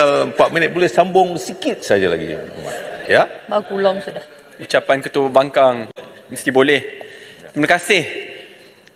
tinggal 4 minit, boleh sambung sikit saja lagi. Ya? Bagus long sudah. Ucapan Ketua Pembangkang mesti boleh. Terima kasih.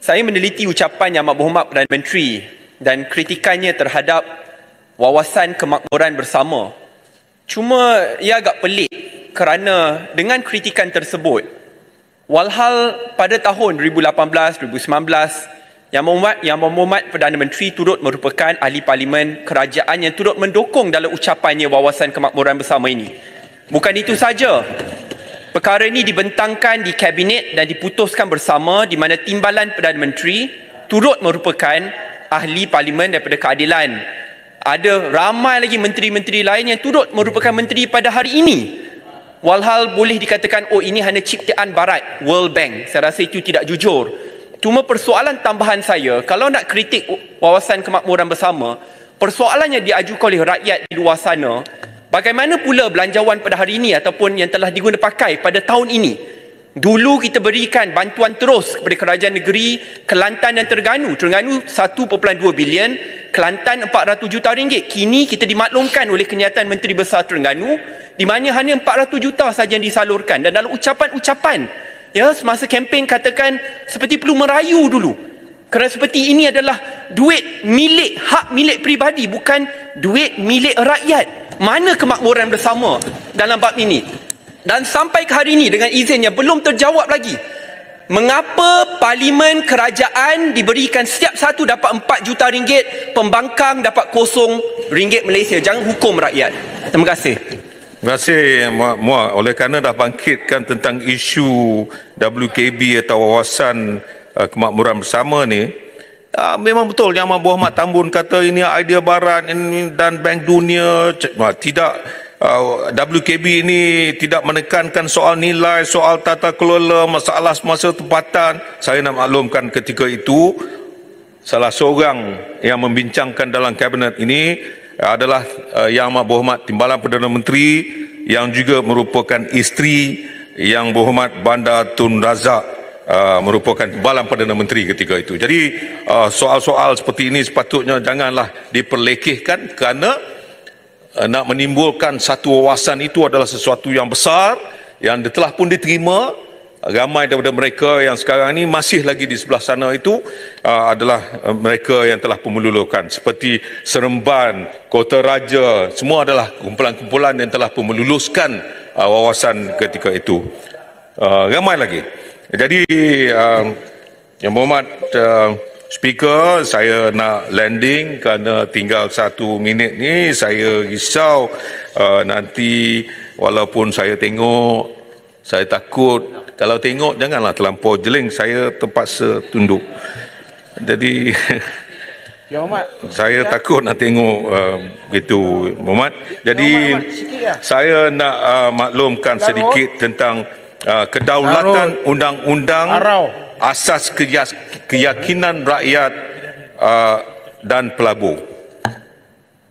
Saya meneliti ucapan Yang Amat Berhormat Perdana Menteri dan kritikannya terhadap Wawasan Kemakmuran Bersama. Cuma ia agak pelik kerana dengan kritikan tersebut, walhal pada tahun 2018, 2019, Yang Berhormat Perdana Menteri turut merupakan ahli parlimen kerajaan yang turut mendukung dalam ucapannya Wawasan Kemakmuran Bersama ini. Bukan itu saja, perkara ini dibentangkan di Kabinet dan diputuskan bersama di mana Timbalan Perdana Menteri turut merupakan ahli parlimen daripada keadilan. Ada ramai lagi menteri-menteri lain yang turut merupakan menteri pada hari ini. Walhal boleh dikatakan, oh ini hanya ciptaan barat, World Bank. Saya rasa itu tidak jujur. Cuma persoalan tambahan saya, kalau nak kritik Wawasan Kemakmuran Bersama, persoalan yang diajukan oleh rakyat di luar sana, bagaimana pula belanjawan pada hari ini ataupun yang telah diguna pakai pada tahun ini? Dulu kita berikan bantuan terus kepada kerajaan negeri Kelantan dan Terengganu. Terengganu 1.2 bilion, Kelantan 400 juta ringgit. Kini kita dimaklumkan oleh kenyataan Menteri Besar Terengganu di mana hanya 400 juta sahaja yang disalurkan. Dan dalam ucapan-ucapan, ya, semasa kempen katakan seperti perlu merayu dulu. Kerana seperti ini adalah duit milik, hak milik peribadi, bukan duit milik rakyat. Mana kemakmuran bersama dalam bab ini? Dan sampai ke hari ini dengan izinnya belum terjawab lagi. Mengapa parlimen kerajaan diberikan setiap satu dapat 4 juta ringgit, pembangkang dapat RM0 Malaysia? Jangan hukum rakyat. Terima kasih. Terima kasih Muar. Oleh kerana dah bangkitkan tentang isu WKB atau Wawasan Kemakmuran Bersama ni, memang betul Yang Amat Berhormat Tambun kata ini idea barat dan Bank Dunia tidak. WKB ini tidak menekankan soal nilai, soal tata kelola, masalah semasa tempatan. Saya nak maklumkan ketika itu salah seorang yang membincangkan dalam kabinet ini adalah Yang Amat Berhormat Timbalan Perdana Menteri yang juga merupakan isteri Yang Berhormat Bandar Tun Razak, merupakan Timbalan Perdana Menteri ketika itu. Jadi soal-soal seperti ini sepatutnya janganlah diperlekehkan kerana nak menimbulkan satu wawasan itu adalah sesuatu yang besar yang telah pun diterima. Ramai daripada mereka yang sekarang ini masih lagi di sebelah sana itu adalah mereka yang telah pun meluluhkan, seperti Seremban, Kota Raja, semua adalah kumpulan-kumpulan yang telah pun meluluskan wawasan ketika itu. Ramai lagi. Jadi Yang Berhormat Speaker, saya nak landing kerana tinggal 1 minit ni. Saya risau nanti walaupun saya tengok, saya takut. Kalau tengok janganlah terlampau jeling, saya terpaksa tunduk. Jadi saya takut nak tengok begitu, Muhammad. Jadi saya nak maklumkan sedikit tentang kedaulatan undang-undang, asas keyakinan rakyat dan pelabur.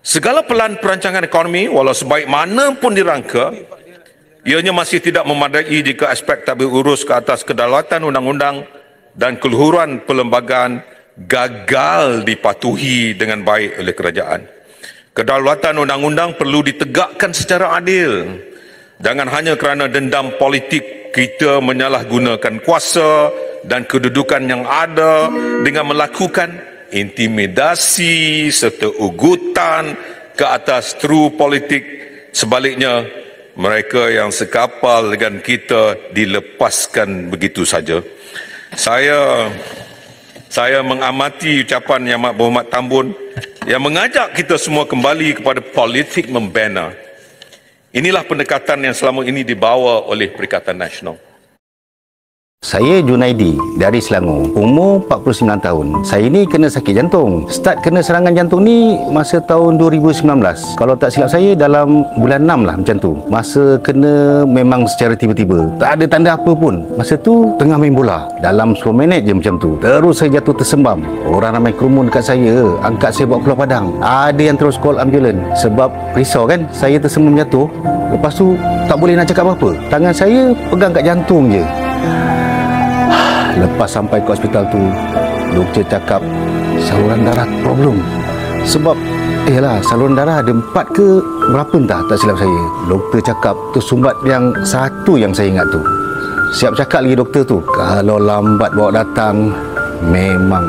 Segala pelan perancangan ekonomi walau sebaik mana pun dirangka, ianya masih tidak memadai jika aspek tak berurus ke atas kedaulatan undang-undang dan keluhuran perlembagaan gagal dipatuhi dengan baik oleh kerajaan. Kedaulatan undang-undang perlu ditegakkan secara adil. Jangan hanya kerana dendam politik kita menyalahgunakan kuasa dan kedudukan yang ada dengan melakukan intimidasi serta ugutan ke atas true politik. Sebaliknya, mereka yang sekapal dengan kita dilepaskan begitu saja. Saya mengamati ucapan Yang Amat Berhormat Tambun yang mengajak kita semua kembali kepada politik membina. Inilah pendekatan yang selama ini dibawa oleh Perikatan Nasional. Saya Junaidi dari Selangor, umur 49 tahun. Saya ni kena sakit jantung. Start kena serangan jantung ni masa tahun 2019. Kalau tak silap saya dalam bulan 6 lah macam tu. Masa kena memang secara tiba-tiba. Tak ada tanda apa pun. Masa tu tengah main bola. Dalam 10 minit je macam tu. Terus saya jatuh tersembam. Orang ramai kerumun dekat saya. Angkat saya bawa Pulau Padang. Ada yang terus call ambulans. Sebab risau kan, saya tersembam jatuh. Lepas tu tak boleh nak cakap apa-apa. Tangan saya pegang kat jantung je. Lepas sampai ke hospital tu, doktor cakap saluran darah problem. Sebab Yalah, saluran darah ada 4 ke berapa entah, tak silap saya. Doktor cakap tersumbat yang satu yang saya ingat tu. Siap cakap lagi doktor tu, kalau lambat bawa datang, memang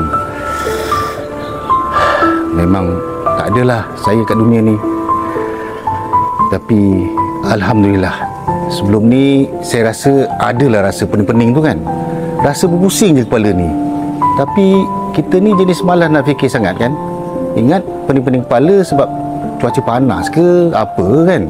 tak adalah saya kat dunia ni. Tapi alhamdulillah, sebelum ni saya rasa adalah rasa pening-pening tu kan. Rasa berpusing je kepala ni. Tapi kita ni jenis malas nak fikir sangat kan. Ingat pening-pening kepala sebab cuaca panas ke apa kan.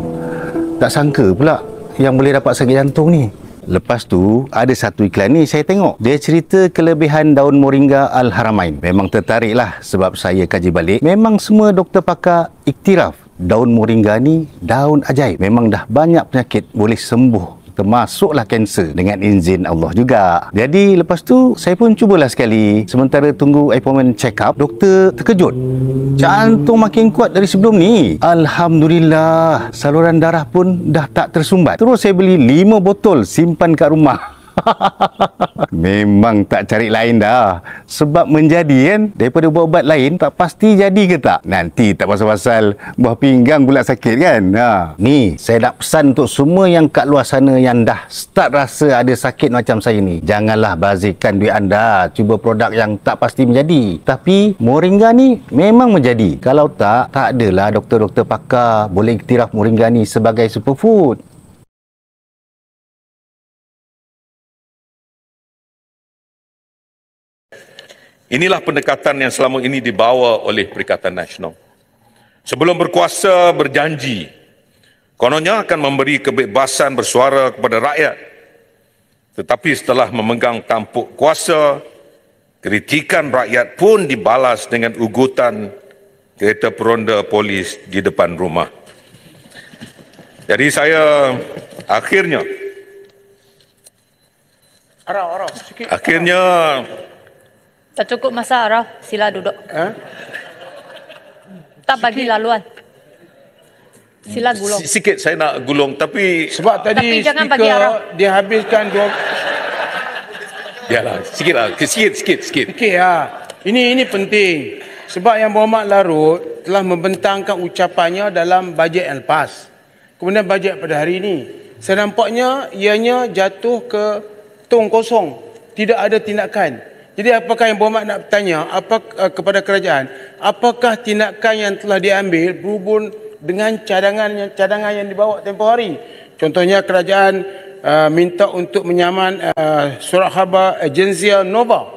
Tak sangka pula yang boleh dapat sakit jantung ni. Lepas tu ada satu iklan ni saya tengok. Dia cerita kelebihan daun moringa Al-Haramain. Memang tertariklah sebab saya kaji balik. Memang semua doktor pakar iktiraf daun moringa ni daun ajaib. Memang dah banyak penyakit boleh sembuh, termasuklah kanser dengan izin Allah juga. Jadi lepas tu saya pun cubalah sekali. Sementara tunggu appointment check up, doktor terkejut. Jantung makin kuat dari sebelum ni. Alhamdulillah, saluran darah pun dah tak tersumbat. Terus saya beli 5 botol simpan kat rumah. Memang tak cari lain dah. Sebab menjadi kan, daripada ubat-ubat lain tak pasti jadi ke tak. Nanti tak pasal-pasal buah pinggang pula sakit kan. Ni saya nak pesan untuk semua yang kat luar sana yang dah start rasa ada sakit macam saya ni. Janganlah bazirkan duit anda cuba produk yang tak pasti menjadi. Tapi moringa ni memang menjadi. Kalau tak adalah doktor-doktor pakar boleh iktiraf moringa ni sebagai superfood. Inilah pendekatan yang selama ini dibawa oleh Perikatan Nasional. Sebelum berkuasa berjanji, kononnya akan memberi kebebasan bersuara kepada rakyat. Tetapi setelah memegang tampuk kuasa, kritikan rakyat pun dibalas dengan ugutan kereta peronda polis di depan rumah. Jadi saya akhirnya tak cukup masa, Araf. Sila duduk. Tak bagi laluan. Sila gulung. Sikit saya nak gulung, tapi sebab tadi jangan bagi arah. dia habiskan dua. Biarlah, sikit. Sikit lah. Ini penting. Sebab Yang Berhormat Larut telah membentangkan ucapannya dalam bajet yang lepas. Kemudian bajet pada hari ini. Saya nampaknya ianya jatuh ke tong kosong. Tidak ada tindakan. Jadi apakah Yang Berhormat nak bertanya kepada kerajaan, apakah tindakan yang telah diambil berhubung dengan cadangan yang dibawa tempoh hari? Contohnya kerajaan minta untuk menyaman surat khabar Agencia Nova.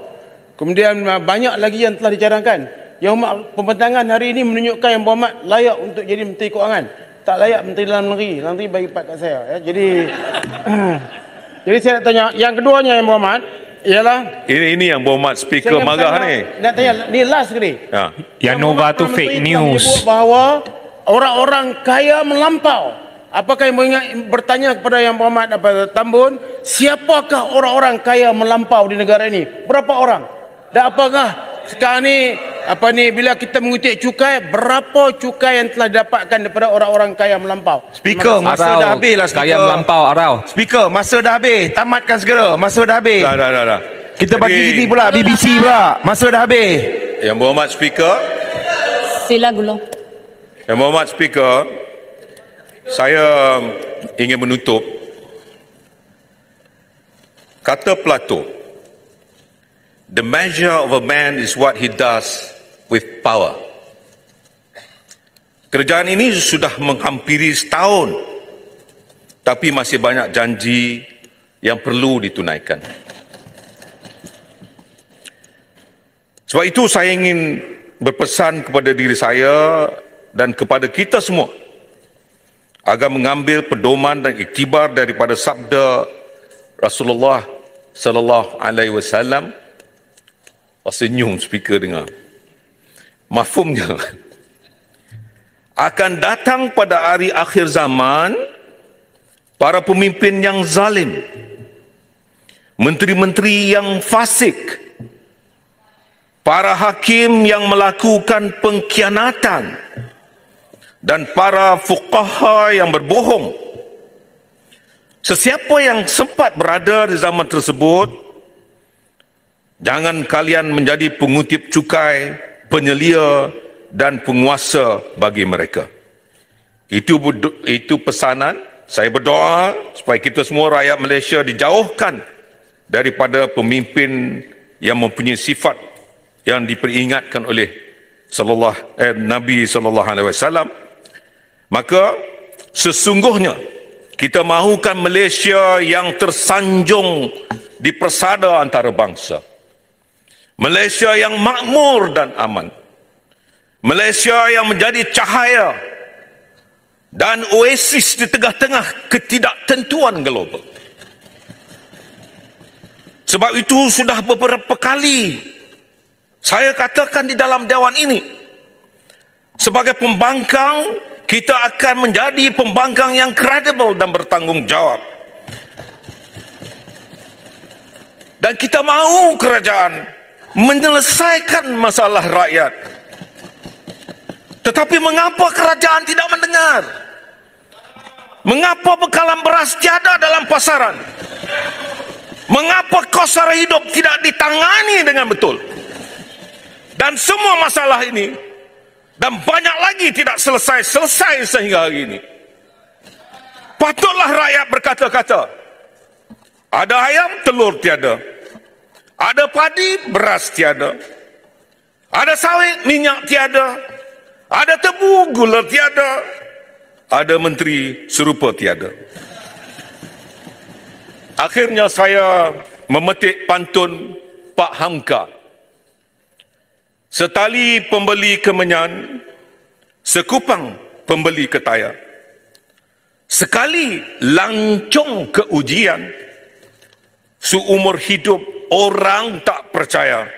Kemudian banyak lagi yang telah dicadangkan. Yang Berhormat pembentangan hari ini menunjukkan Yang Berhormat layak untuk jadi Menteri Keuangan. Tak layak Menteri Dalam Negeri. Nanti bagi part kat saya. Ya. Jadi saya nak tanya, yang keduanya Yang Berhormat, ialah ini Yang Berhormat Speaker marah ni. Nak tanya, ni last sekali. Yang Nova tu fake news. Bahawa orang-orang kaya melampau. Apakah yang bertanya kepada Yang Berhormat Tambun, siapakah orang-orang kaya melampau di negara ini? Berapa orang? Dan apakah sekarang ni bila kita mengutip cukai, berapa cukai yang telah didapatkan daripada orang-orang kaya melampau? Speaker, masa dah habis lah. Kaya melampau, Arau. Speaker, masa dah habis. Tamatkan segera. Masa dah habis. Dah. Kita bagi ini pula, BBC pula. Masa dah habis. Yang Berhormat Speaker. Sila gulung. Yang Berhormat Speaker, saya ingin menutup. Kata Plato, the measure of a man is what he does with power. Kerajaan ini sudah menghampiri setahun, tapi masih banyak janji yang perlu ditunaikan. Sebab itu saya ingin berpesan kepada diri saya dan kepada kita semua agar mengambil pedoman dan iktibar daripada sabda Rasulullah sallallahu alaihi wasallam. Senyum speaker dengar. Mafhumnya, akan datang pada hari akhir zaman para pemimpin yang zalim, menteri-menteri yang fasik, para hakim yang melakukan pengkhianatan, dan para fuqaha yang berbohong. Sesiapa yang sempat berada di zaman tersebut, jangan kalian menjadi pengutip cukai, penyelia dan penguasa bagi mereka. Itu pesanan. Saya berdoa supaya kita semua rakyat Malaysia dijauhkan daripada pemimpin yang mempunyai sifat yang diperingatkan oleh Nabi SAW. Maka sesungguhnya kita mahukan Malaysia yang tersanjung di persada antara bangsa. Malaysia yang makmur dan aman. Malaysia yang menjadi cahaya dan oasis di tengah-tengah ketidaktentuan global. Sebab itu sudah beberapa kali saya katakan di dalam dewan ini, sebagai pembangkang, kita akan menjadi pembangkang yang kredibel dan bertanggungjawab. Dan kita mahu kerajaan menyelesaikan masalah rakyat. Tetapi mengapa kerajaan tidak mendengar? Mengapa bekalan beras tiada dalam pasaran? Mengapa kos sara hidup tidak ditangani dengan betul? Dan semua masalah ini dan banyak lagi tidak selesai sehingga hari ini. Patutlah rakyat berkata-kata, ada ayam, telur tiada. Ada padi, beras tiada. Ada sawit, minyak tiada. Ada tebu, gula tiada. Ada menteri, serupa tiada. Akhirnya saya memetik pantun Pak Hamka. Setali pembeli kemenyan, sekupang pembeli ketaya. Sekali lancung ke ujian, seumur hidup orang tak percaya.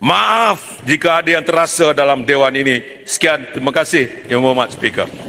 Maaf jika ada yang terasa dalam dewan ini. Sekian, terima kasih Yang Berhormat Speaker.